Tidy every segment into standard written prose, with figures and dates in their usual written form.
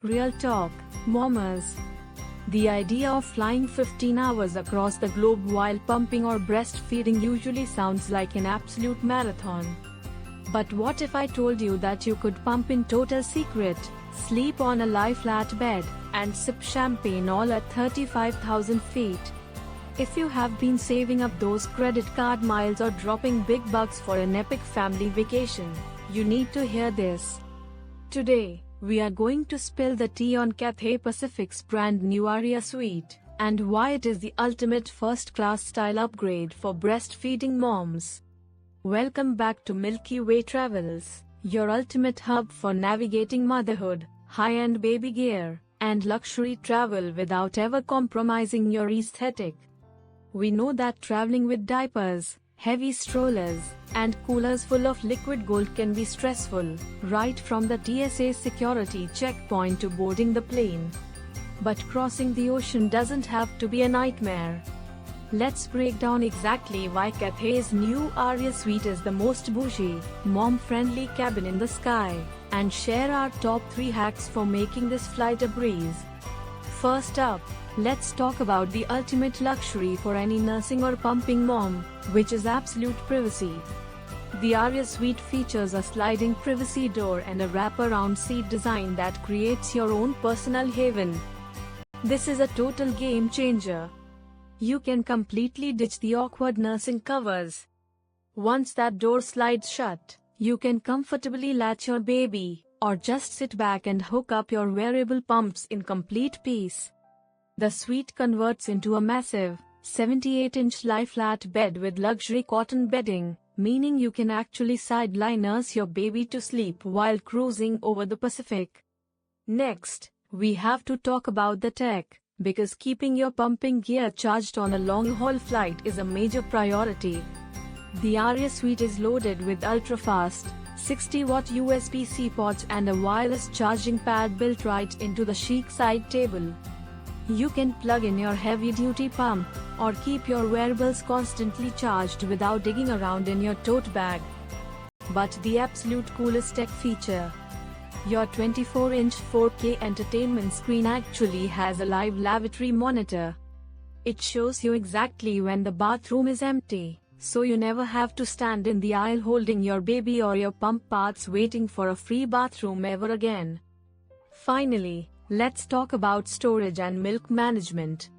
Real talk, mamas. The idea of flying 15 hours across the globe while pumping or breastfeeding usually sounds like an absolute marathon. But what if I told you that you could pump in total secret, sleep on a lie-flat bed, and sip champagne all at 35,000 feet? If you have been saving up those credit card miles or dropping big bucks for an epic family vacation, you need to hear this. Today, we are going to spill the tea on Cathay Pacific's brand new Aria suite, and why it is the ultimate first-class style upgrade for breastfeeding moms. Welcome back to Milky Way Travels, your ultimate hub for navigating motherhood, high-end baby gear, and luxury travel without ever compromising your aesthetic. We know that traveling with diapers, heavy strollers, and coolers full of liquid gold can be stressful, right from the TSA security checkpoint to boarding the plane. But crossing the ocean doesn't have to be a nightmare. Let's break down exactly why Cathay's new Aria suite is the most bougie, mom-friendly cabin in the sky, and share our top 3 hacks for making this flight a breeze. First up, let's talk about the ultimate luxury for any nursing or pumping mom, which is absolute privacy. The Aria suite features a sliding privacy door and a wraparound seat design that creates your own personal haven. This is a total game changer. You can completely ditch the awkward nursing covers. Once that door slides shut, you can comfortably latch your baby, or just sit back and hook up your wearable pumps in complete peace. The suite converts into a massive, 78-inch lie-flat bed with luxury cotton bedding, meaning you can actually sideline nurse your baby to sleep while cruising over the Pacific. Next, we have to talk about the tech, because keeping your pumping gear charged on a long-haul flight is a major priority. The Aria suite is loaded with ultra-fast, 60-watt USB-C ports and a wireless charging pad built right into the chic side table. You can plug in your heavy-duty pump, or keep your wearables constantly charged without digging around in your tote bag. But the absolute coolest tech feature. Your 24-inch 4K entertainment screen actually has a live lavatory monitor. It shows you exactly when the bathroom is empty, so you never have to stand in the aisle holding your baby or your pump parts waiting for a free bathroom ever again. Finally, let's talk about storage and milk management.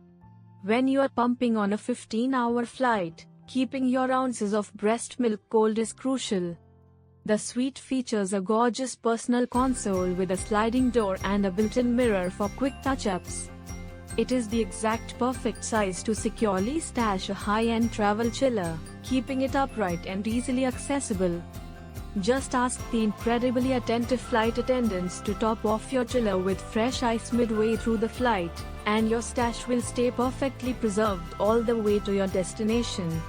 When you are pumping on a 15-hour flight, keeping your ounces of breast milk cold is crucial. The suite features a gorgeous personal console with a sliding door and a built-in mirror for quick touch-ups. It is the exact perfect size to securely stash a high-end travel chiller, keeping it upright and easily accessible. Just ask the incredibly attentive flight attendants to top off your chiller with fresh ice midway through the flight, and your stash will stay perfectly preserved all the way to your destination.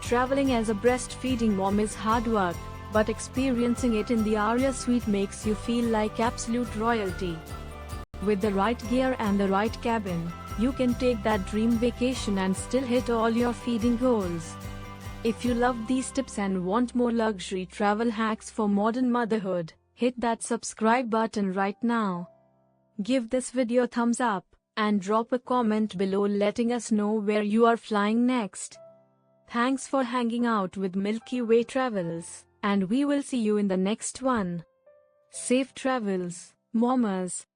Traveling as a breastfeeding mom is hard work, but experiencing it in the Aria suite makes you feel like absolute royalty. With the right gear and the right cabin, you can take that dream vacation and still hit all your feeding goals. If you loved these tips and want more luxury travel hacks for modern motherhood, hit that subscribe button right now. Give this video a thumbs up, and drop a comment below letting us know where you are flying next. Thanks for hanging out with Milky Way Travels, and we will see you in the next one. Safe travels, mamas.